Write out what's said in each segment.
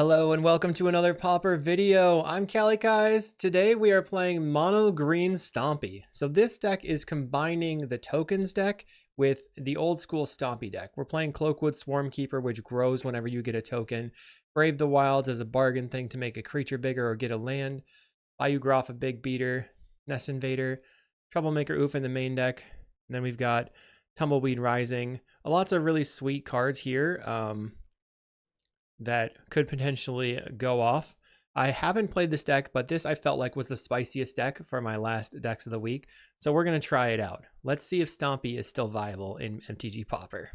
Hello and welcome to another Pauper video. I'm Kalikaiz. Today we are playing Mono Green Stompy. So this deck is combining the tokens deck with the old school Stompy deck. We're playing Cloakwood Swarmkeeper, which grows whenever you get a token. Brave the Wilds as a bargain thing to make a creature bigger or get a land. Bayou Groff, a big beater. Nest Invader. Troublemaker Oof in the main deck. And then we've got Tumbleweek Rising. Lots of really sweet cards here. That could potentially go off. I haven't played this deck, but this I felt like was the spiciest deck for my last decks of the week. So we're going to try it out. Let's see if Stompy is still viable in MTG Pauper.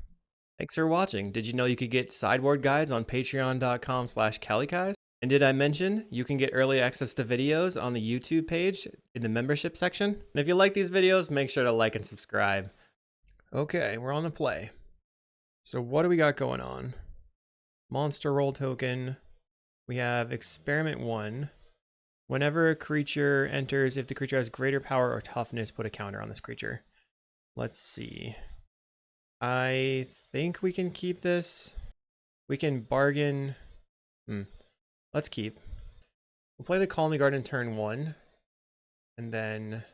Thanks for watching. Did you know you could get sideboard guides on patreon.com/Kalikaiz? And did I mention you can get early access to videos on the YouTube page in the membership section? And if you like these videos, make sure to like and subscribe. Okay, we're on the play. So what do we got going on? Monster roll token. We have experiment 1. Whenever a creature enters, if the creature has greater power or toughness, put a counter on this creature. Let's see. I think we can keep this. We can bargain. Let's keep. We'll play the Colony Garden turn 1. And then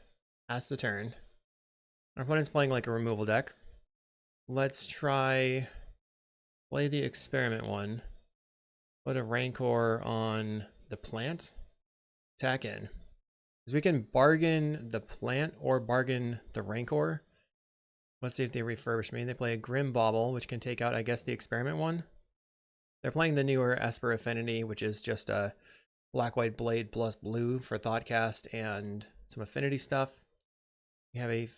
pass the turn. Our opponent's playing like a removal deck. Let's try. Play the experiment 1. Put a Rancor on the plant. Attack in. Because we can bargain the plant or bargain the Rancor. Let's see if they refurbish me. They play a Grim Bauble, which can take out, I guess, the experiment 1. They're playing the newer Esper Affinity, which is just a black-white blade plus blue for Thoughtcast and some Affinity stuff. We have a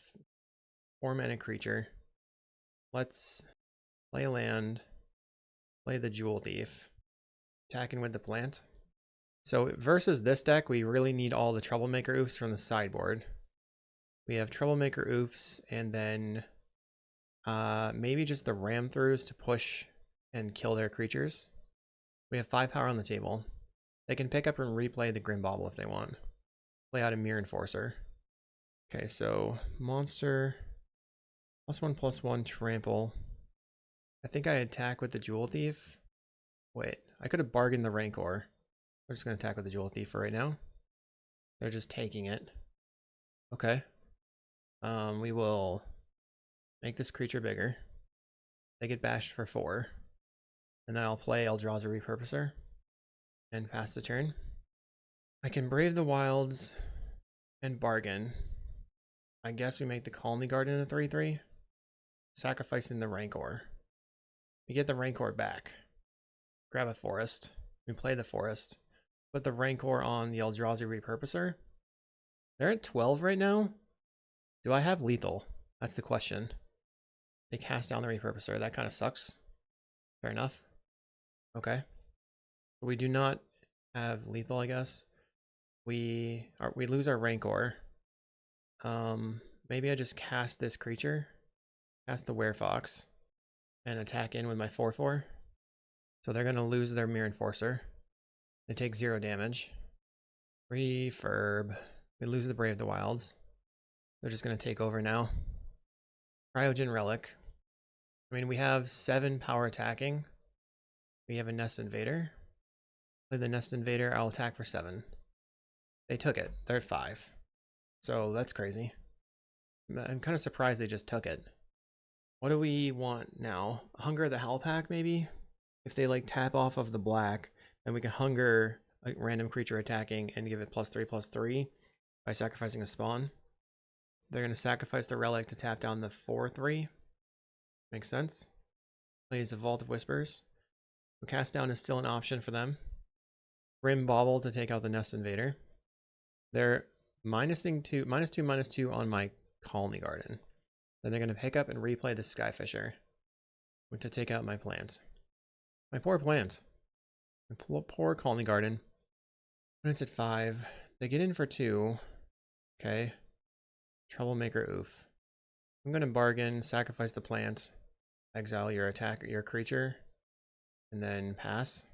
4-mana creature. Let's play a land. Play the Jewel Thief. Attacking with the plant. So versus this deck, we really need all the Troublemaker Oofs from the sideboard. We have Troublemaker Oofs and then maybe just the Ram Throughs to push and kill their creatures. We have 5 power on the table. They can pick up and replay the Grim Bauble if they want. Play out a Mirror Enforcer. Okay, so monster +1/+1 trample. I think I attack with the Jewel Thief. Wait, I could have bargained the Rancor. We're just going to attack with the Jewel Thief for right now. They're just taking it. Okay. We will make this creature bigger. They get bashed for 4. And then I'll play Eldrazi Repurposer and pass the turn. I can Brave the Wilds and bargain. I guess we make the Colony Garden a 3/3. Sacrificing the Rancor. We get the Rancor back. Grab a forest. We play the forest. Put the Rancor on the Eldrazi Repurposer. They're at 12 right now. Do I have lethal? That's the question. They cast down the Repurposer. That kind of sucks. Fair enough. Okay. But we do not have lethal, I guess. We lose our Rancor. Maybe I just cast this creature. Cast the Werefox. And attack in with my 4/4. So they're going to lose their Mirror Enforcer. They take 0 damage. Refurb. We lose the Brave the Wilds. They're just going to take over now. Cryogen Relic. I mean, we have 7 power attacking. We have a Nest Invader. Play the Nest Invader. I'll attack for 7. They took it. They're at 5. So that's crazy. I'm kind of surprised they just took it. What do we want now? Hunger the Howlpack, maybe? If they like tap off of the black, then we can hunger a random creature attacking and give it +3/+3 by sacrificing a spawn. They're going to sacrifice the relic to tap down the 4/3. Makes sense. Plays a Vault of Whispers. So cast down is still an option for them. Grim Bauble to take out the Nest Invader. They're -2/-2 on my Colony Garden. Then they're going to pick up and replay the Skyfisher to take out my plant. My poor plant. My poor Colony Garden. When it's at 5, they get in for 2. Okay. Troublemaker Oof. I'm going to bargain, sacrifice the plant, exile your creature, and then pass.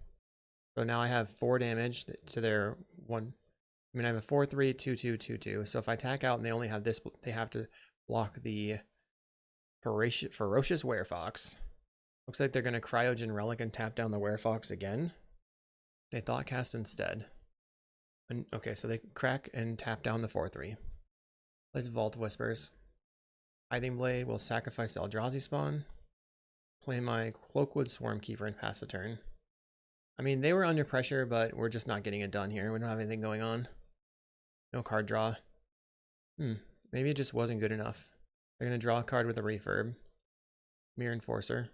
So now I have 4 damage to their 1. I mean, I have a 4/3, 2/2, 2/2. So if I attack out and they only have this, they have to block the Ferocious Werefox. Looks like they're going to Cryogen Relic and tap down the Werefox again. They thought cast instead. And, okay, so they crack and tap down the 4/3. Plays Vault Whispers. Tithing Blade will sacrifice the Eldrazi spawn. Play my Cloakwood Swarmkeeper and pass the turn. I mean, they were under pressure, but we're just not getting it done here. We don't have anything going on. No card draw. Maybe it just wasn't good enough. They're going to draw a card with a refurb. Mirror Enforcer.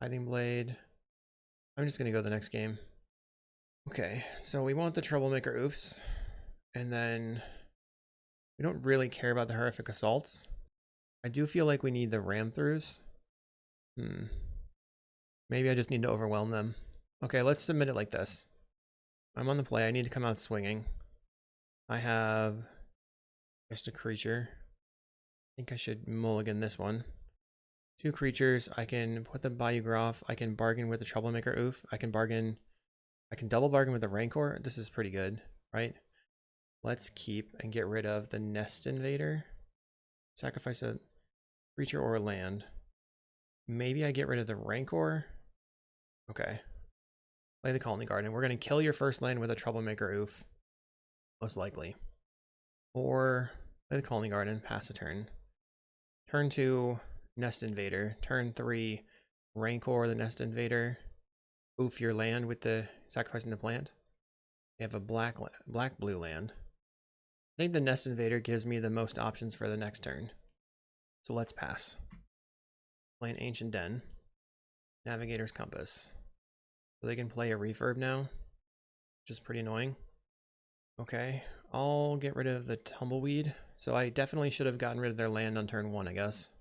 Tithing Blade. I'm just going to go the next game. Okay, so we want the Troublemaker Oofs. And then we don't really care about the Horrific Assaults. I do feel like we need the Ram Throughs. Maybe I just need to overwhelm them. Okay, let's submit it like this. I'm on the play. I need to come out swinging. I have just a creature. I think I should mulligan this one. 2 creatures. I can put the Bayou Groff. I can bargain with the Troublemaker Oof. I can double bargain with the Rancor. This is pretty good, right? Let's keep and get rid of the Nest Invader. Sacrifice a creature or a land. Maybe I get rid of the Rancor. Okay. Play the Colony Garden. We're going to kill your first land with a Troublemaker Oof. Most likely. Or play the Colony Garden. Pass a turn. Turn 2, Nest Invader. Turn 3, Rancor the Nest Invader. Oof your land with the sacrificing the plant. They have a black-blue land. I think the Nest Invader gives me the most options for the next turn. So let's pass. Play an Ancient Den. Navigator's Compass. So they can play a refurb now, which is pretty annoying. Okay, I'll get rid of the Tumbleweed. So I definitely should have gotten rid of their land on turn 1, I guess.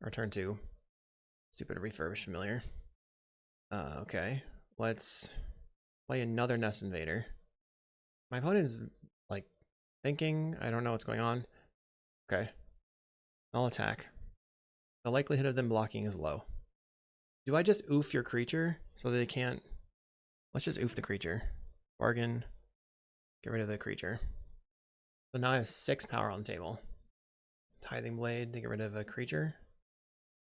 Or turn 2. Stupid Refurbish Familiar. Okay, let's play another Nest Invader. My opponent is, like, thinking. I don't know what's going on. Okay. I'll attack. The likelihood of them blocking is low. Do I just oof your creature so that they can't? Let's just oof the creature. Bargain. Get rid of the creature. So now I have 6 power on the table. Tithing Blade to get rid of a creature.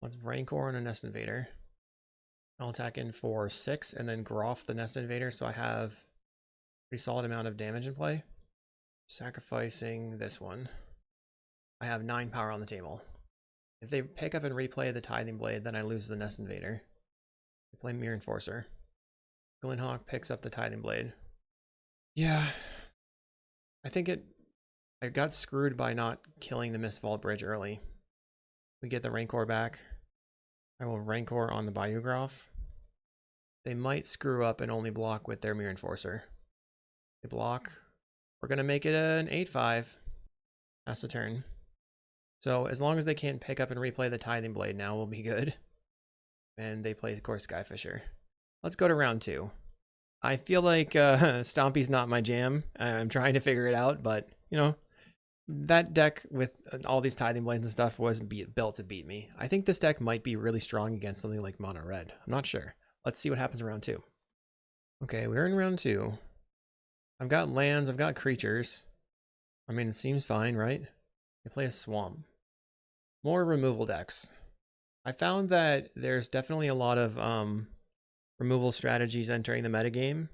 Let's Rancor and a Nest Invader. I'll attack in for 6 and then Groff the Nest Invader, so I have a pretty solid amount of damage in play. Sacrificing this one. I have 9 power on the table. If they pick up and replay the Tithing Blade, then I lose the Nest Invader. They play Mirror Enforcer. Glenhawk picks up the Tithing Blade. Yeah. I think I got screwed by not killing the Mistvault Bridge early. We get the Rancor back. I will Rancor on the Bayou Groff. They might screw up and only block with their Mirror Enforcer. They block. We're going to make it an 8/5. That's the turn. So as long as they can't pick up and replay the Tithing Blade now, we'll be good. And they play, of course, Skyfisher. Let's go to round 2. I feel like Stompy's not my jam. I'm trying to figure it out, but, you know, that deck with all these Tithing Blades and stuff was built to beat me. I think this deck might be really strong against something like Mono Red. I'm not sure. Let's see what happens in round 2. Okay, we're in round 2. I've got lands, I've got creatures. I mean, it seems fine, right? They play a Swamp. More removal decks. I found that there's definitely a lot of removal strategies entering the metagame.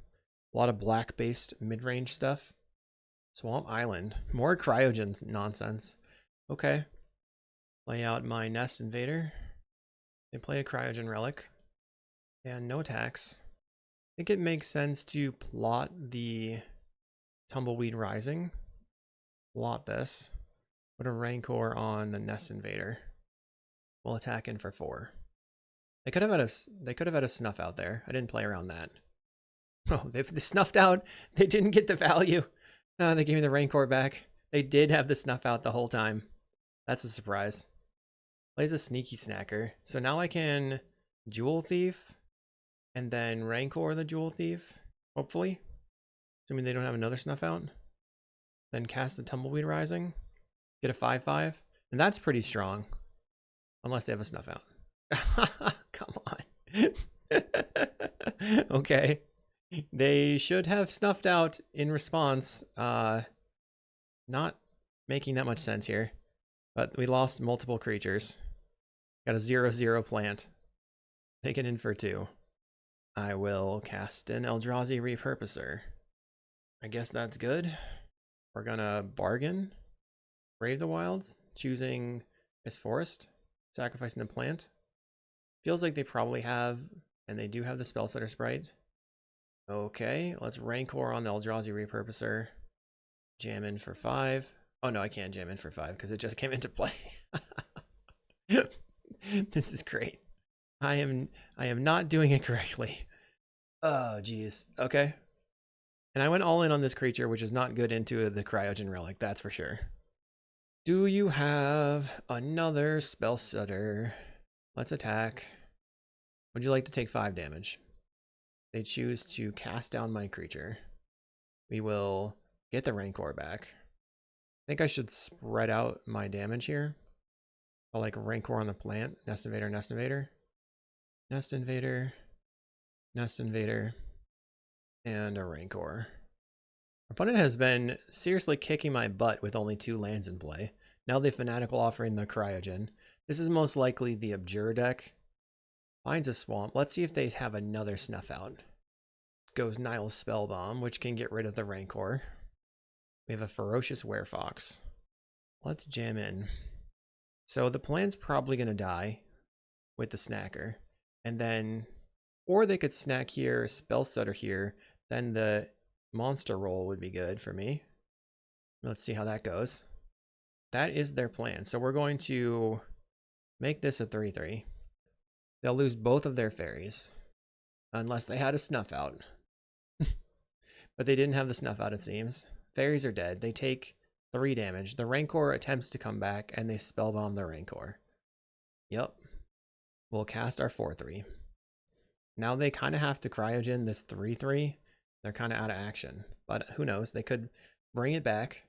A lot of black-based mid-range stuff. Swamp Island. More Cryogen nonsense. Okay. Lay out my Nest Invader. They play a Cryogen Relic. And no attacks. I think it makes sense to plot the Tumbleweed Rising. Plot this. Put a Rancor on the Nest Invader. We'll attack in for 4. They could have had a snuff out there. I didn't play around that. Oh, they snuffed out. They didn't get the value. Oh, they gave me the Rancor back. They did have the snuff out the whole time. That's a surprise. Plays a Sneaky Snacker. So now I can Jewel Thief and then Rancor the Jewel Thief, hopefully. Assuming they don't have another snuff out. Then cast the Tumbleweed Rising. Get a 5/5. And that's pretty strong. Unless they have a snuff out. Come on. Okay. They should have snuffed out in response. Not making that much sense here. But we lost multiple creatures. Got a 0/0 plant. Take it in for 2. I will cast an Eldrazi Repurposer. I guess that's good. We're gonna bargain. Brave the Wilds, choosing this forest, sacrificing the plant. Feels like they probably have, and they do have the Spellsetter Sprite. Okay, let's Rancor on the Eldrazi Repurposer. Jam in for 5. Oh no, I can't jam in for 5 because it just came into play. This is great. I am not doing it correctly. Oh geez. Okay. And I went all in on this creature, which is not good into the Cryogen Relic, that's for sure. Do you have another Spellsetter? Let's attack. Would you like to take 5 damage? They choose to cast down my creature. We will get the Rancor back. I think I should spread out my damage here. I'll like Rancor on the plant. Nest Invader, Nest Invader. Nest Invader. Nest Invader. And a Rancor. Opponent has been seriously kicking my butt with only 2 lands in play. Now they Fanatical Offering the Cryogen. This is most likely the Abjure deck. Finds a Swamp. Let's see if they have another Snuff Out. Goes Nile's Spellbomb, which can get rid of the Rancor. We have a Ferocious Werefox. Let's jam in. So the plan's probably going to die with the Snacker. And then, or they could snack here, Spellsetter here. Then the monster roll would be good for me. Let's see how that goes. That is their plan. So we're going to make this a 3/3. They'll lose both of their fairies. Unless they had a Snuff Out. But they didn't have the Snuff Out, it seems. Fairies are dead. They take 3 damage. The Rancor attempts to come back, and they Spellbomb the Rancor. Yep. We'll cast our 4/3. Now they kind of have to Cryogen this 3/3. They're kind of out of action. But who knows? They could bring it back.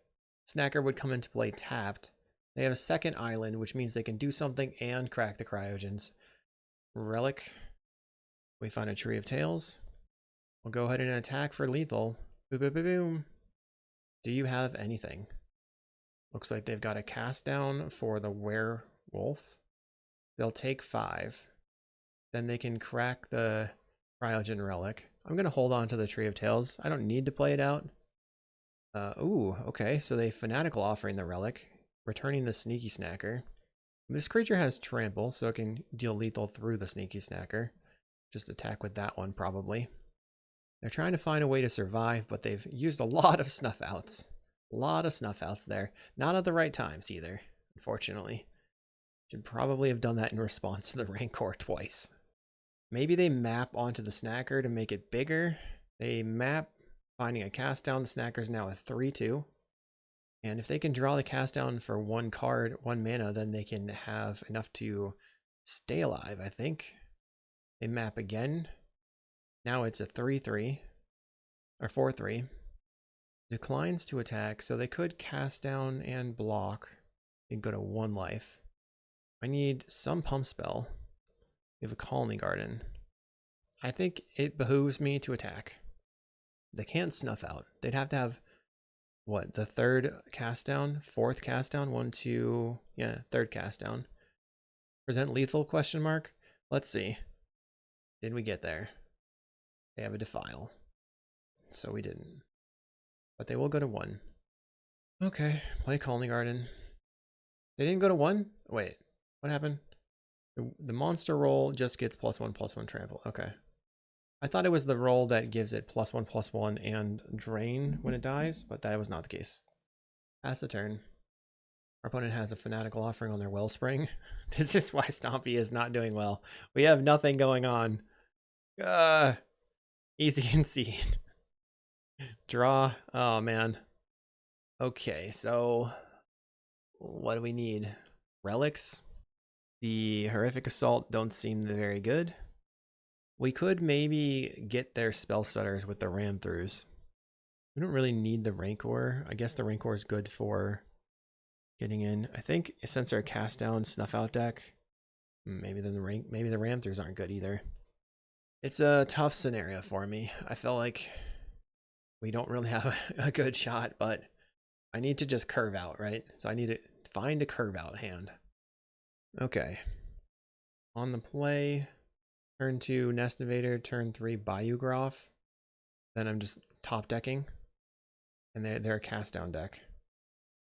Snacker would come into play tapped. They have a second island, which means they can do something and crack the Cryogens. Relic. We find a Tree of Tails. We'll go ahead and attack for lethal. Boom, boom, boom, boom. Do you have anything? Looks like they've got a cast down for the Werewolf. They'll take 5. Then they can crack the Cryogen Relic. I'm going to hold on to the Tree of Tails. I don't need to play it out. Ooh, okay. So they Fanatical Offering the Relic, returning the Sneaky Snacker. This creature has Trample, so it can deal lethal through the Sneaky Snacker. Just attack with that one, probably. They're trying to find a way to survive, but they've used a lot of Snuff Outs. A lot of Snuff Outs there. Not at the right times, either, unfortunately. Should probably have done that in response to the Rancor twice. Maybe they map onto the Snacker to make it bigger. They map, finding a cast down. The Snacker's now a 3/2. And if they can draw the cast down for 1 card, 1 mana, then they can have enough to stay alive, I think. They map again. Now it's a 3/3. Or 4/3. Declines to attack, so they could cast down and block. And go to 1 life. I need some pump spell. We have a Colony Garden. I think it behooves me to attack. They can't Snuff Out. They'd have to have, what, the 3rd cast down? 4th cast down? 1, 2, yeah, 3rd cast down. Present lethal, question mark? Let's see. Did we get there? They have a Defile. So we didn't. But they will go to 1. Okay, play Colony Garden. They didn't go to 1? Wait, what happened? The monster roll just gets +1/+1 trample. Okay. I thought it was the roll that gives it +1/+1 and drain when it dies, but that was not the case. Pass the turn. Our opponent has a Fanatical Offering on their Wellspring. This is why Stompy is not doing well. We have nothing going on. Easy concede. Draw. Oh, man. Okay, so what do we need? Relics? The Horrific Assault don't seem very good. We could maybe get their Spellsetters with the Ram Throughs. We don't really need the Rancor. I guess the Rancor is good for getting in. I think since they're a cast down Snuff Out deck, maybe the Ram Throughs aren't good either. It's a tough scenario for me. I feel like we don't really have a good shot, but I need to just curve out, right? So I need to find a curve out hand. Okay. On the play, Turn 2 Nest Invader, turn 3 Bayou Groff. Then I'm just top decking. And they're a cast down deck.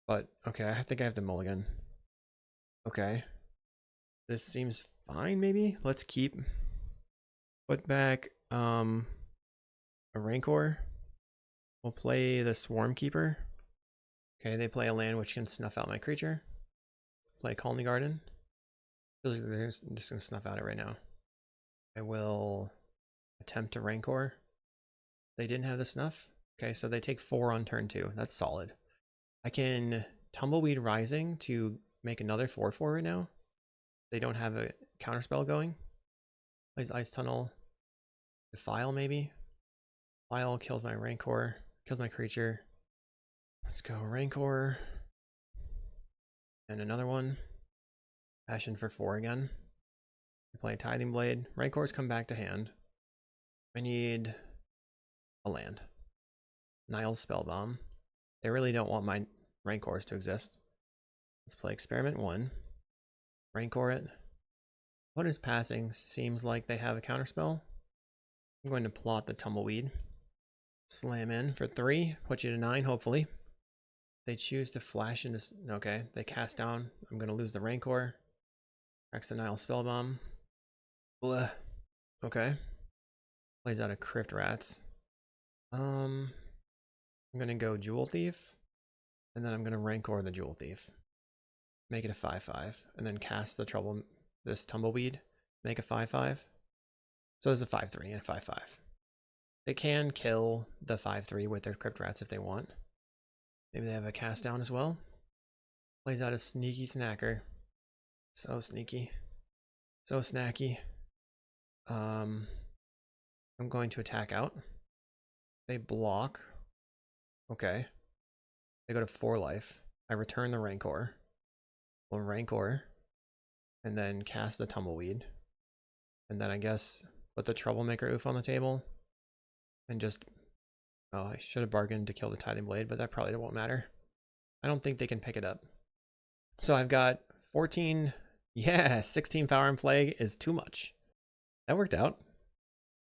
But okay, I think I have to mulligan. Okay. This seems fine, maybe? Let's keep. Put back a Rancor. We'll play the Swarmkeeper. Okay, they play a land which can snuff out my creature. Play Colony Garden. Feels like they're just gonna snuff out it right now. I will attempt to Rancor. They didn't have the snuff. Okay, so they take 4 on turn 2. That's solid. I can Tumbleweed Rising to make another 4/4 right now. They don't have a counterspell going. Plays Ice Tunnel. Defile maybe. Defile kills my Rancor. Kills my creature. Let's go Rancor. And another one. Passion for 4 again. Play Tithing Blade. Rancors come back to hand. I need a land. Nile's Spellbomb. They really don't want my Rancors to exist. Let's play Experiment 1. Rancor it. What is passing? Seems like they have a counterspell. I'm going to plot the Tumbleweed. Slam in for 3. Put you to 9, hopefully. They choose to flash into... Okay, they cast down. I'm going to lose the Rancor. Cracks the Nile Spellbomb. Blah. Okay. Plays out a Crypt Rats. I'm going to go Jewel Thief. And then I'm going to Rancor the Jewel Thief. Make it a 5/5. And then cast this Tumbleweed. Make a 5/5. So there's a 5/3 and a 5/5. They can kill the 5/3 with their Crypt Rats if they want. Maybe they have a cast down as well. Plays out a Sneaky Snacker. So sneaky. So snacky. I'm going to attack out. They block. Okay. They go to 4 life. I return the Rancor. We'll Rancor. And then cast the Tumbleweed. And then I guess put the Troublemaker Oof on the table. And just... Oh, I should have bargained to kill the Tithing Blade, but that probably won't matter. I don't think they can pick it up. So I've got 14... Yeah, 16 power in play is too much. That worked out.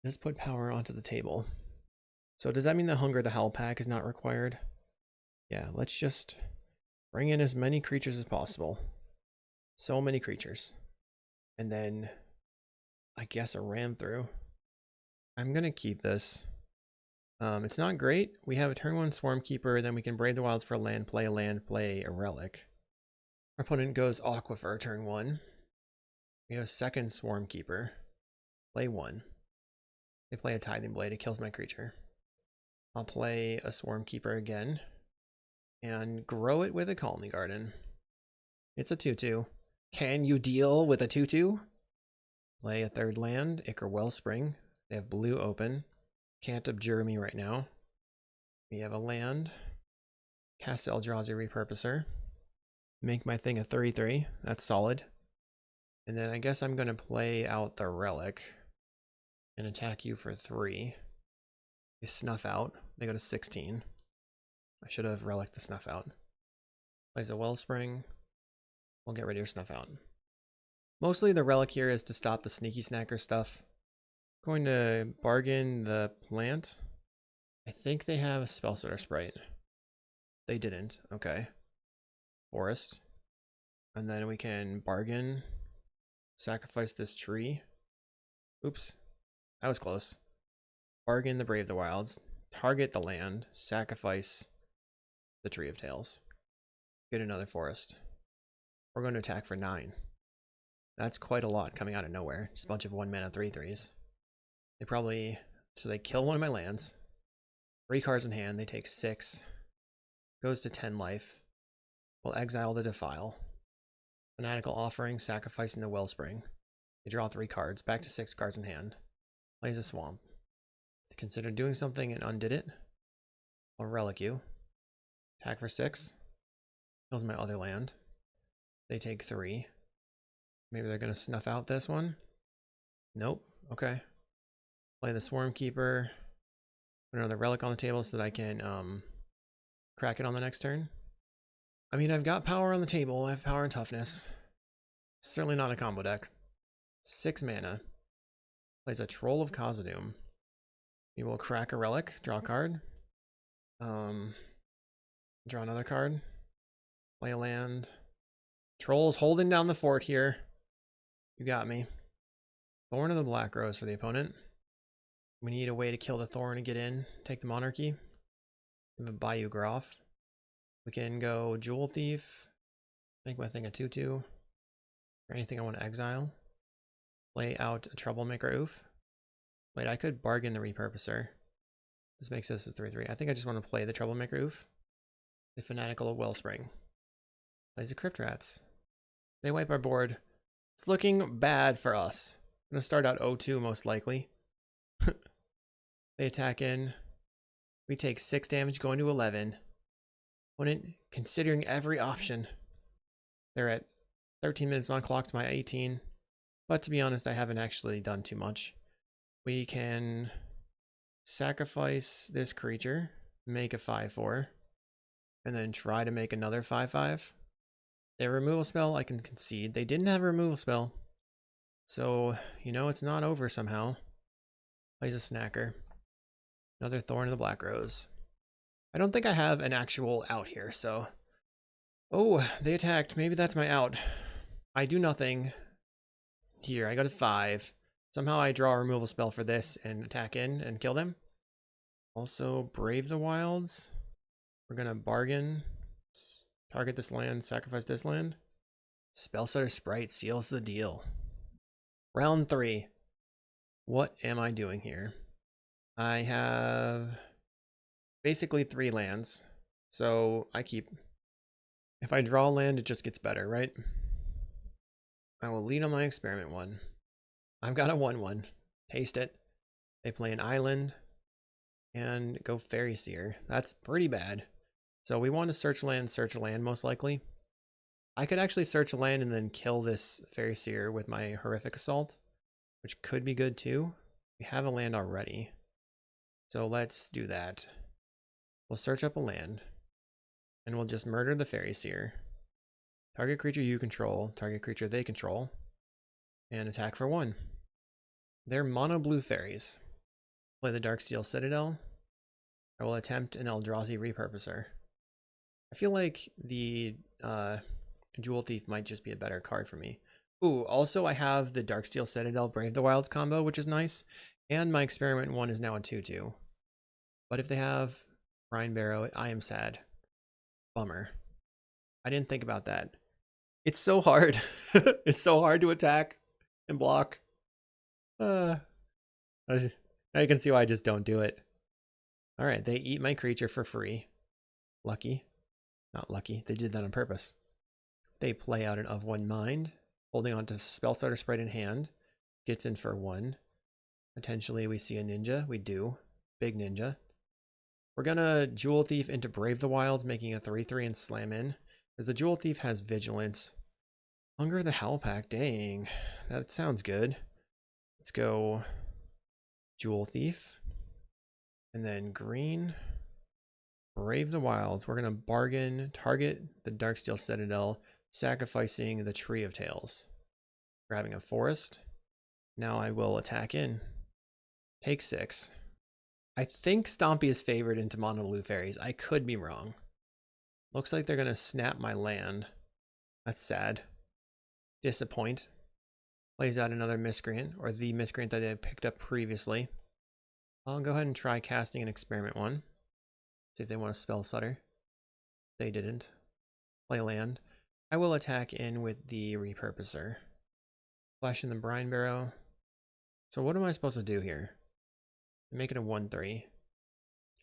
Just put power onto the table. So does that mean the Hunger the Howl pack is not required? Yeah, let's just bring in as many creatures as possible. So many creatures. And then I guess a ram through. I'm gonna keep this. It's not great. We have a turn 1 Swarmkeeper, then we can Brave the Wilds for land, play a relic. Our opponent goes Aquifer turn 1. We have a second Swarmkeeper. Play 1. They play a Tithing Blade, it kills my creature. I'll play a Swarmkeeper again. And grow it with a Colony Garden. It's a 2/2. Can you deal with a 2/2? Play a third land, Ichor Wellspring. They have blue open. Can't abjure me right now. We have a land. Cast Eldrazi Repurposer. Make my thing a 3/3. That's solid. And then I guess I'm going to play out the Relic. And attack you for 3. You snuff out. They go to 16. I should have Relic the snuff out. Plays a Wellspring. We'll get rid of your snuff out. Mostly the Relic here is to stop the Sneaky Snacker stuff. Going to bargain the plant. I think they have a Spell Sorter Sprite. They didn't. Okay. Forest. And then we can bargain. Sacrifice this tree. Oops. That was close. Bargain the Brave the Wilds. Target the land. Sacrifice the Tree of Tales. Get another forest. We're going to attack for 9. That's quite a lot coming out of nowhere. Just a bunch of 1-mana 3/3s. They probably... So they kill one of my lands. 3 cards in hand. They take 6. Goes to 10 life. We'll exile the Defile. Fanatical Offering, sacrificing the Wellspring. They draw 3 cards. Back to 6 cards in hand. Plays a Swamp. They considered doing something and undid it. I'll Relic you. Attack for 6. Kills my other land. They take 3. Maybe they're going to snuff out this one. Nope. Okay. Play the Swarmkeeper. Put another Relic on the table so that I can crack it on the next turn. I mean, I've got power on the table. I have power and toughness. Certainly not a combo deck. 6 mana. Plays a Troll of Khazad-dûm. We will crack a relic, draw a card. Draw another card. Play a land. Troll's holding down the fort here. You got me. Thorn of the Black Rose for the opponent. We need a way to kill the Thorn and get in. Take the Monarchy. We have a Bayou Groff. We can go Jewel Thief. Make my thing a 2/2. Or anything I want to exile. Play out a Troublemaker Oof. Wait, I could bargain the Repurposer. This makes this a 3/3. I think I just want to play the Troublemaker Oof. The Fanatical Wellspring. Plays the Crypt Rats. They wipe our board. It's looking bad for us. I'm going to start out 0-2 most likely. They attack in. We take 6 damage going to 11. Opponent considering every option. They're at 13 minutes on clock to my 18. But to be honest, I haven't actually done too much. We can sacrifice this creature, make a 5/4, and then try to make another 5/5. Their removal spell, I can concede. They didn't have a removal spell. So, you know, it's not over somehow. Plays a Snacker. Another Thorn of the Black Rose. I don't think I have an actual out here, so... Oh, they attacked. Maybe that's my out. I do nothing. Here, I go to 5. Somehow I draw a removal spell for this and attack in and kill them. Also, Brave the Wilds. We're going to bargain. Target this land, sacrifice this land. Spellstutter Sprite seals the deal. Round 3. What am I doing here? I have basically 3 lands. So I keep... If I draw a land, it just gets better, right? I will lead on my experiment 1. I've got a 1/1. Taste it. They play an island and go Fairy Seer. That's pretty bad. So we want to search a land most likely. I could actually search a land and then kill this Fairy Seer with my Horrific Assault, which could be good too. We have a land already. So let's do that. We'll search up a land and we'll just murder the Fairy Seer. Target creature you control, target creature they control, and attack for 1. They're mono blue fairies. Play the Darksteel Citadel. I will attempt an Eldrazi Repurposer. I feel like the Jewel Thief might just be a better card for me. Ooh, also I have the Darksteel Citadel Brave the Wilds combo, which is nice. And my experiment 1 is now a 2/2. But if they have Brine Barrow, I am sad. Bummer. I didn't think about that. It's so hard. It's so hard to attack and block. Now you can see why I just don't do it. Alright, they eat my creature for free. Lucky. Not lucky. They did that on purpose. They play out an Of One Mind, holding on to Spellstutter Sprite in hand. Gets in for 1. Potentially we see a ninja. We do. Big ninja. We're gonna Jewel Thief into Brave the Wilds, making a 3/3 and slam in. Because the Jewel Thief has Vigilance. Hunger the Howlpack. Dang. That sounds good. Let's go Jewel Thief. And then green. Brave the Wilds. We're going to bargain. Target the Darksteel Citadel. Sacrificing the Tree of Tales. Grabbing a forest. Now I will attack in. Take 6. I think Stompy is favored into mono blue fairies. I could be wrong. Looks like they're going to snap my land. That's sad. Disappoint. Plays out another Miscreant, or the Miscreant that I picked up previously. I'll go ahead and try casting an experiment 1. See if they want to spell Sutter. They didn't. Play land. I will attack in with the Repurposer. Flash in the Brine Barrow. So what am I supposed to do here? Make it a 1/3.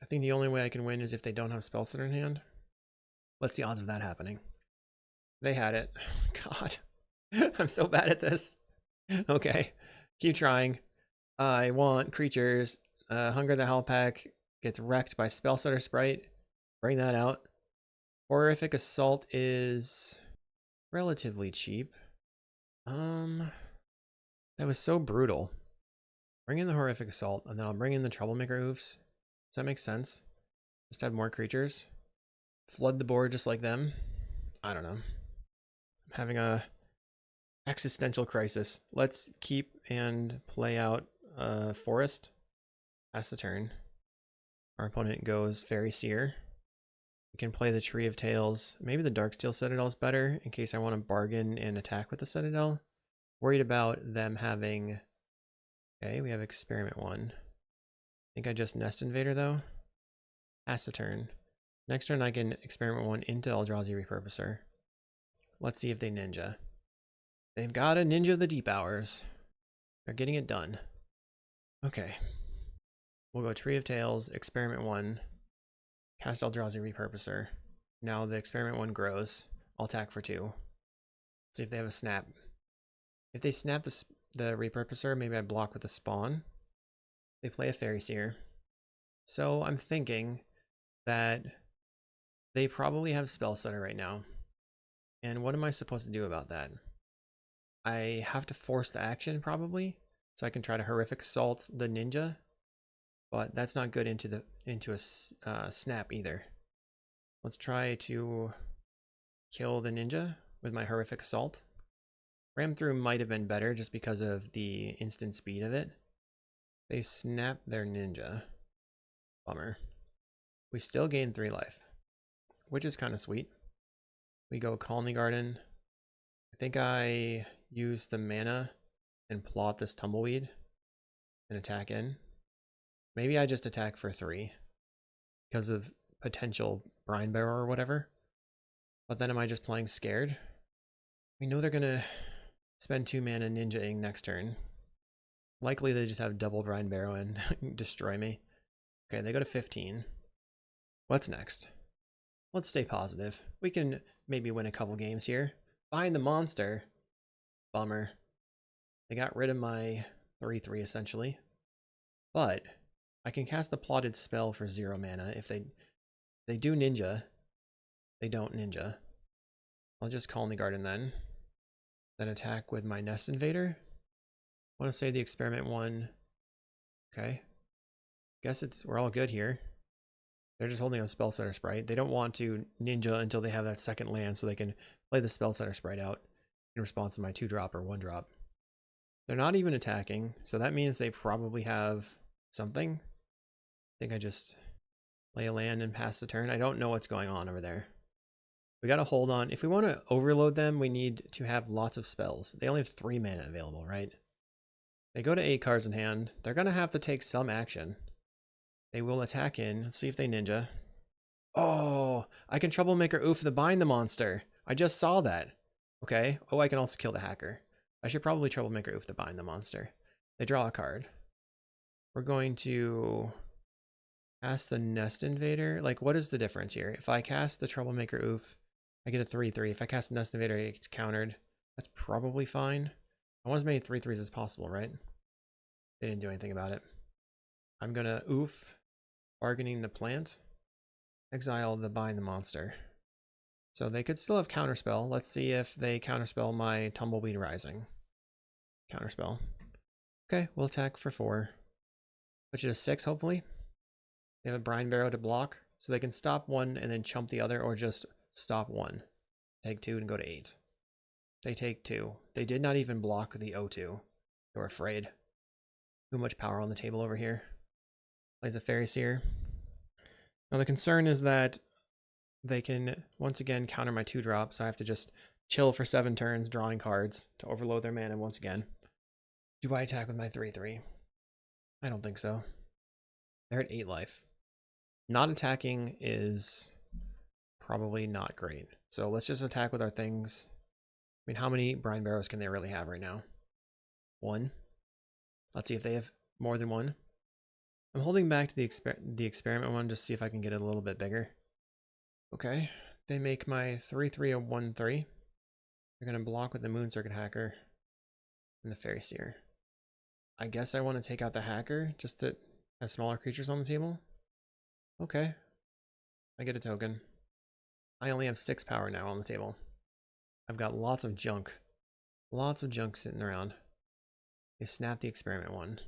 I think the only way I can win is if they don't have spell Sutter in hand. What's the odds of that happening? They had it. God. I'm so bad at this. Okay. Keep trying. I want creatures. Hunger the Howlpack gets wrecked by Spellstutter Sprite. Bring that out. Horrific Assault is relatively cheap. That was so brutal. Bring in the Horrific Assault, and then I'll bring in the Troublemaker Oofs. Does that make sense? Just have more creatures. Flood the board just like them. I don't know. I'm having a existential crisis. Let's keep and play out forest. Pass the turn. Our opponent goes Fairy Seer. We can play the Tree of Tales. Maybe the Darksteel Citadel is better in case I want to bargain and attack with the Citadel. Worried about them having... Okay, we have Experiment 1. I think I just Nest Invader though. Pass the turn. Next turn I can Experiment 1 into Eldrazi Repurposer. Let's see if they ninja. They've got a Ninja of the Deep Hours. They're getting it done. Okay. We'll go Tree of Tales, Experiment 1, cast Eldrazi Repurposer. Now the Experiment 1 grows. I'll attack for 2. See if they have a snap. If they snap the Repurposer, maybe I block with the Spawn. They play a Fairy Seer. So I'm thinking that they probably have Spell Setter right now. And what am I supposed to do about that? I have to force the action probably, so I can try to Horrific Assault the Ninja. But that's not good into a snap either. Let's try to kill the Ninja with my Horrific Assault. Ram through might have been better just because of the instant speed of it. They snap their Ninja. Bummer. We still gain 3 life, which is kind of sweet. We go Colony Garden. I think I use the mana and plot this Tumbleweed and attack in. Maybe I just attack for 3 because of potential Brine Barrow or whatever. But then am I just playing scared? We know they're going to spend 2 mana ninja-ing next turn. Likely they just have double Brine Barrow and destroy me. Okay, they go to 15. What's next? Let's stay positive. We can maybe win a couple games here. Find the monster. Bummer. They got rid of my 3/3 essentially. But I can cast the plotted spell for 0 mana. If they do ninja, they don't ninja. I'll just Colony Garden then. Then attack with my Nest Invader. I want to say the Experiment 1. Okay. Guess we're all good here. They're just holding a Spell Setter Sprite. They don't want to ninja until they have that second land so they can play the Spell Setter Sprite out in response to my 2-drop or 1-drop. They're not even attacking, so that means they probably have something. I think I just play a land and pass the turn. I don't know what's going on over there. We gotta hold on. If we want to overload them, we need to have lots of spells. They only have 3 mana available, right? They go to 8 cards in hand. They're gonna have to take some action. They will attack in. Let's see if they ninja. Oh, I can Troublemaker Oof the Bind the monster. I just saw that. Okay. Oh, I can also kill the hacker. I should probably Troublemaker Oof the Bind the monster. They draw a card. We're going to cast the Nest Invader. Like, what is the difference here? If I cast the Troublemaker Oof, I get a 3/3. If I cast the Nest Invader, it gets countered. That's probably fine. I want as many 3/3s as possible, right? They didn't do anything about it. I'm gonna Oof, bargaining the plant, exile the Bind the monster. So they could still have counterspell. Let's see if they counterspell my Tumbleweek Rising. Counterspell. Okay, we'll attack for 4. Put you to 6, hopefully. They have a Brine Barrow to block, so they can stop 1 and then chump the other, or just stop 1. Take 2 and go to 8. They take 2. They did not even block the O2. They were afraid. Too much power on the table over here. Plays a Fairy Seer. Now the concern is that they can once again counter my 2-drop, so I have to just chill for 7 turns, drawing cards to overload their mana once again. Do I attack with my 3/3? I don't think so. They're at 8 life. Not attacking is probably not great. So let's just attack with our things. I mean, how many Brine Barrows can they really have right now? 1. Let's see if they have more than 1. I'm holding back to the Experiment 1 just to see if I can get it a little bit bigger. Okay, they make my 3/3 a 1/3. They're going to block with the Moon Circuit Hacker and the Fairy Seer. I guess I want to take out the Hacker just to have smaller creatures on the table. Okay, I get a token. I only have 6 power now on the table. I've got lots of junk. Lots of junk sitting around. They snap the Experiment 1.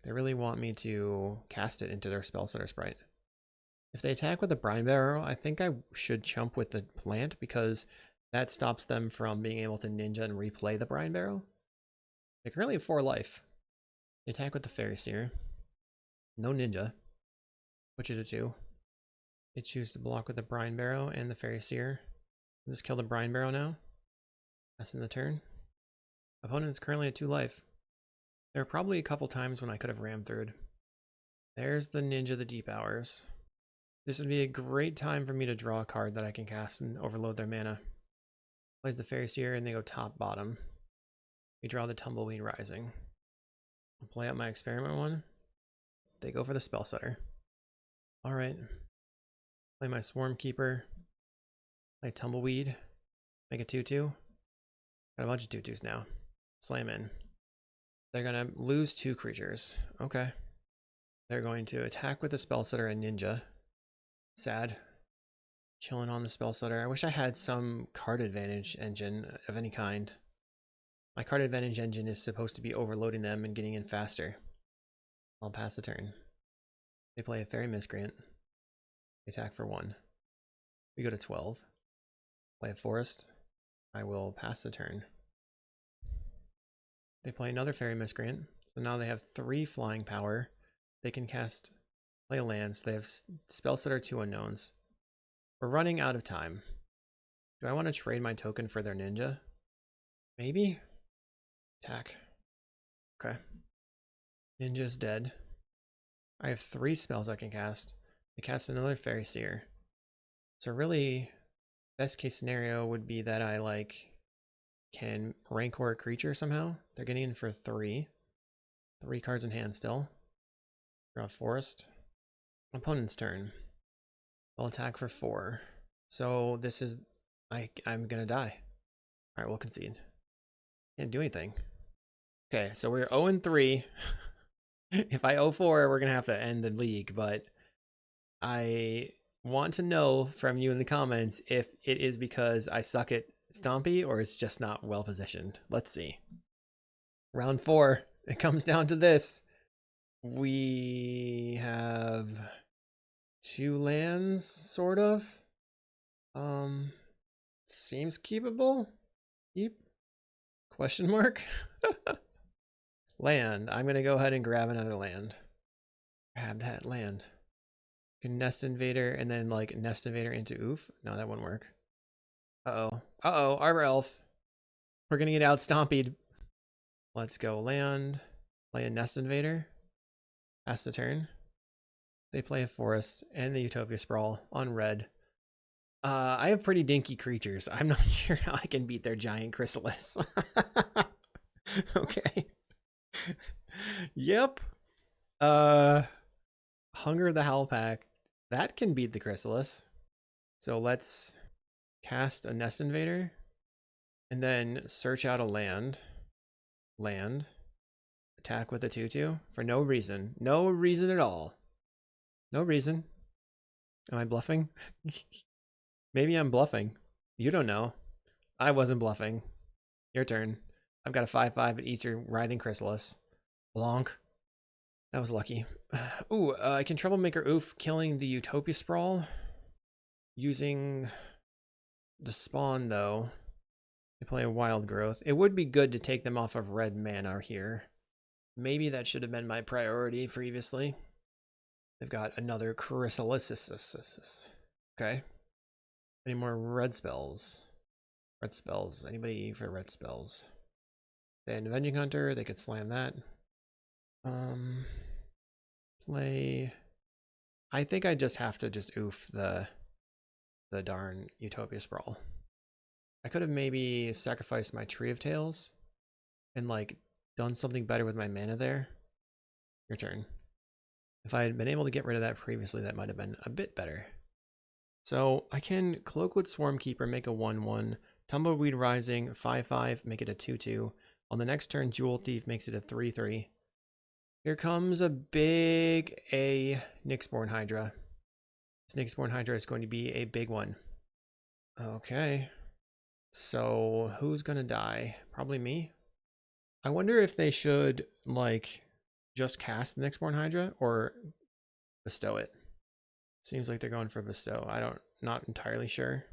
They really want me to cast it into their Spell Setter Sprite. If they attack with a Brine Barrow, I think I should chump with the plant because that stops them from being able to ninja and replay the Brine Barrow. They currently have 4 life. You attack with the Fairy Seer. No ninja. Switch it to 2. You choose to block with the Brine Barrow and the Fairy Seer. Just kill the Brine Barrow now. That's in the turn. Opponent is currently at 2 life. There are probably a couple times when I could have rammed through. There's the Ninja the Deep Hours. This would be a great time for me to draw a card that I can cast and overload their mana. Plays the Fairy Seer and they go top bottom. We draw the Tumbleweek Rising. I'll play out my experiment one. They go for the Spell Setter. Alright. Play my Swarmkeeper. Play Tumbleweed. Make a 2/2. Got a bunch of 2/2s now. Slam in. They're gonna lose 2 creatures. Okay. They're going to attack with the Spell Setter and Ninja. Sad. Chilling on the Spell Setter. I wish I had some card advantage engine of any kind. My card advantage engine is supposed to be overloading them and getting in faster. I'll pass the turn. They play a Fairy Miscreant. They attack for 1. We go to 12. Play a Forest. I will pass the turn. They play another Fairy Miscreant. So now they have 3 flying power. They can play a land. So they have Spell Setter, 2 unknowns. We're running out of time. Do I want to trade my token for their ninja? Maybe? Attack. Okay. Ninja's dead. I have 3 spells I can cast. I cast another Fairy Seer. So really, best case scenario would be that I can Rancor a creature somehow. They're getting in for 3. 3 cards in hand still. Draw a Forest. Opponent's turn. I'll attack for 4. So this is, I'm gonna die. All right, we'll concede. Can't do anything. Okay, so we're 0-3. If I 0-4, we're gonna have to end the league, but I want to know from you in the comments if it is because I suck at Stompy or it's just not well positioned. Let's see. Round 4, it comes down to this. We have 2 lands, sort of. Seems keepable. Keep? Question mark? Land. I'm gonna go ahead and grab another land. Grab that land. You can Nest Invader and then Nest Invader into Oof. No, that wouldn't work. Uh-oh. Uh-oh, Arbor Elf. We're gonna get out Stompied. Let's go land. Play a Nest Invader. Pass the turn. They play a Forest and the Utopia Sprawl on red. I have pretty dinky creatures. I'm not sure how I can beat their giant Chrysalis. Okay. Yep. Hunger of the Howl Pack. That can beat the Chrysalis. So let's cast a Nest Invader and then search out a land. Attack with a 2/2 for no reason. No reason at all. No reason. Am I bluffing? Maybe I'm bluffing. You don't know. I wasn't bluffing. Your turn. I've got a 5/5 that eats your Writhing Chrysalis. Blonk. That was lucky. Ooh, I can Troublemaker Oof, killing the Utopia Sprawl. Using the spawn, though. They play a Wild Growth. It would be good to take them off of red mana here. Maybe that should have been my priority previously. They've got another Chrysalis. Okay. Any more red spells? Red spells. Anybody for red spells? They had an Avenging Hunter. They could slam that. Play. I think I just have to just oof the darn Utopia Sprawl. I could have maybe sacrificed my Tree of Tales and done something better with my mana there. Your turn. If I had been able to get rid of that previously, that might have been a bit better. So I can Cloakwood Swarmkeeper, make a 1/1. Tumbleweek Rising, 5/5, make it a 2/2. On the next turn, Jewel Thief makes it a 3/3. Here comes a big Nyxborn Hydra. This Nyxborn Hydra is going to be a big one. Okay. So who's gonna die? Probably me. I wonder if they should just cast the Nyxborn Hydra or bestow it. Seems like they're going for bestow. Not entirely sure.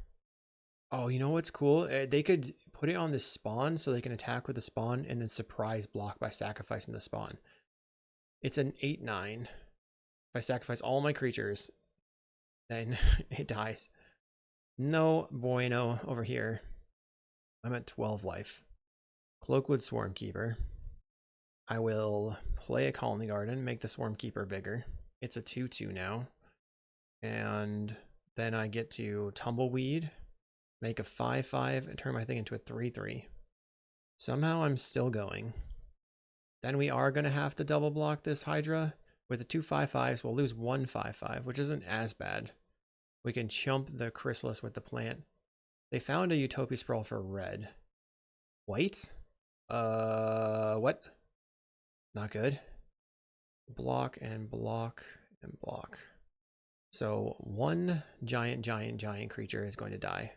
Oh, you know what's cool? They could put it on the spawn so they can attack with the spawn and then surprise block by sacrificing the spawn. It's an 8/9. If I sacrifice all my creatures, then it dies. No bueno over here. I'm at 12 life. Cloakwood Swarmkeeper. I will play a Colony Garden, make the Swarmkeeper bigger. It's a 2/2 now. And then I get to Tumbleweed, make a 5/5, and turn my thing into a 3/3. Somehow I'm still going. Then we are going to have to double block this Hydra. With the 2 5/5s, we'll lose 1 5/5, which isn't as bad. We can chump the Chrysalis with the plant. They found a Utopia Sprawl for red. White? What? Not good. Block and block and block. So one giant creature is going to die.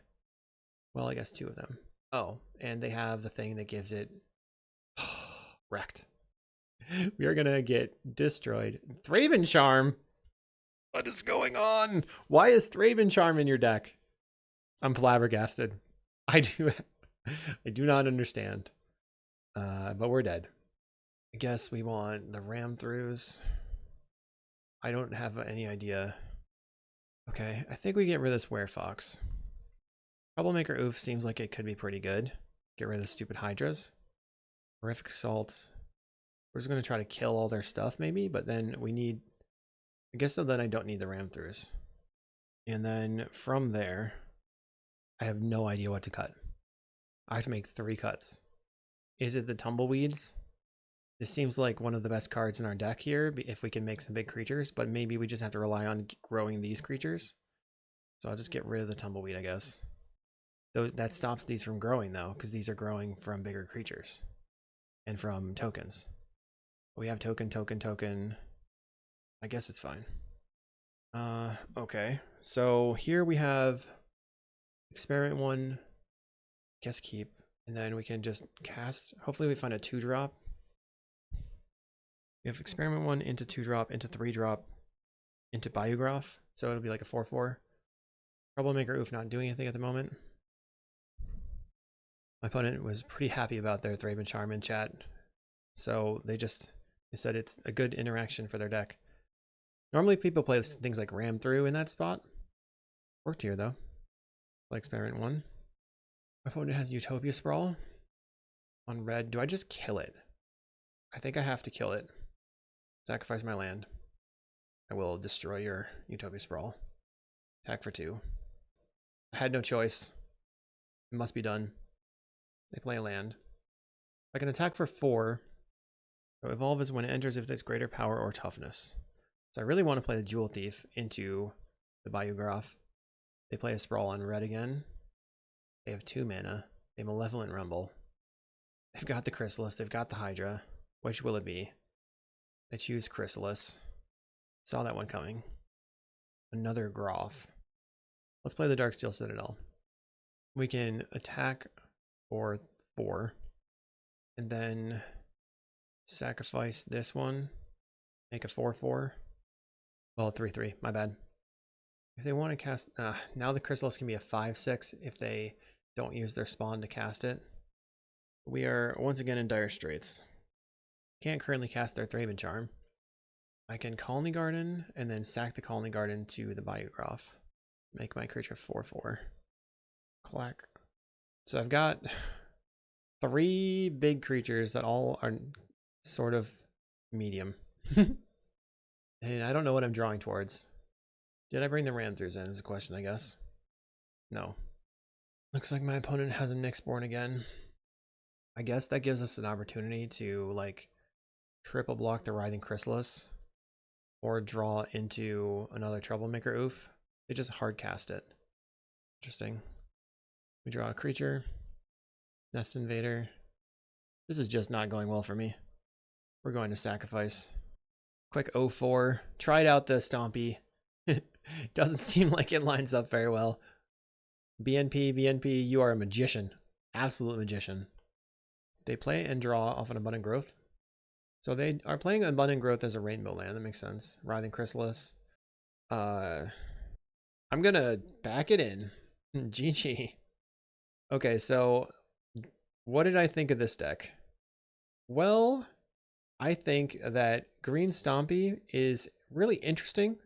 Well, I guess 2 of them. Oh, and they have the thing that gives it wrecked. We are gonna get destroyed. Thraben Charm. What is going on? Why is Thraben Charm in your deck? I'm flabbergasted. I do not understand. But we're dead. I guess we want the ram throughs. I don't have any idea. Okay, I think we get rid of this Werefox. Troublemaker Oof seems like it could be pretty good. Get rid of the stupid Hydras. Horrific Assault. We're just going to try to kill all their stuff maybe, but then we need... I guess so then I don't need the ram throughs. And then from there, I have no idea what to cut. I have to make 3 cuts. Is it the Tumbleweeds? This seems like one of the best cards in our deck here, if we can make some big creatures, but maybe we just have to rely on growing these creatures. So I'll just get rid of the Tumbleweed, I guess. That stops these from growing, though, because these are growing from bigger creatures and from tokens. We have token. I guess it's fine. Okay. So here we have Experiment 1, guess keep, and then we can just cast. Hopefully we find a 2-drop. We have Experiment 1 into 2-drop, into 3-drop, into Bayou Groff. So it'll be like a 4/4. Troublemaker Oof not doing anything at the moment. My opponent was pretty happy about their Thraben Charm in chat. So they said it's a good interaction for their deck. Normally people play things like Ram Through in that spot. Worked here though. Play Experiment 1. My opponent has Utopia Sprawl on red. Do I just kill it? I think I have to kill it. Sacrifice my land. I will destroy your Utopia Sprawl. Attack for 2. I had no choice. It must be done. They play a land. I can attack for 4. So evolve is when it enters if there's greater power or toughness. So I really want to play the Jewel Thief into the Bayou Groff. They play a Sprawl on red again. They have 2 mana. They Malevolent Rumble. They've got the Chrysalis. They've got the Hydra. Which will it be? They choose Chrysalis. Saw that one coming. Another Groff. Let's play the Darksteel Citadel. We can attack for 4. And then sacrifice this one. Make a 4/4. Well, 3/3. My bad. If they want to cast... now the Chrysalis can be a 5/6 if they don't use their spawn to cast it. We are once again in dire straits. Can't currently cast their Thraben Charm. I can Colony Garden and then sack the Colony Garden to the Bayou Groff. Make my creature 4/4. Clack. So I've got 3 big creatures that all are sort of medium. And I don't know what I'm drawing towards. Did I bring the ram throughs in is the question, I guess. No. Looks like my opponent has a Nyxborn again. I guess that gives us an opportunity to like triple block the Writhing Chrysalis or draw into another Troublemaker Oof. They just hard cast it. Interesting. We draw a creature. Nest Invader. This is just not going well for me. We're going to sacrifice. Quick 0-4. Tried out the Stompy. Doesn't seem like it lines up very well. Bnp, you are a magician. Absolute magician. They play and draw off an Abundant Growth. So they are playing Abundant Growth as a rainbow land. That makes sense. Writhing Chrysalis. I'm gonna back it in. GG. Okay, so what did I think of this deck? Well, I think that green Stompy is really interesting.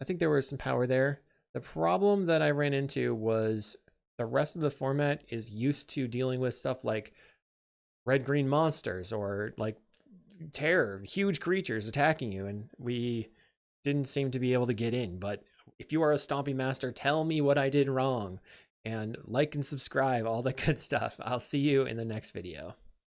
I think there was some power there. The problem that I ran into was the rest of the format is used to dealing with stuff like red-green monsters or like terror, huge creatures attacking you, and we didn't seem to be able to get in. But if you are a Stompy master, tell me what I did wrong, and like and subscribe, all that good stuff. I'll see you in the next video.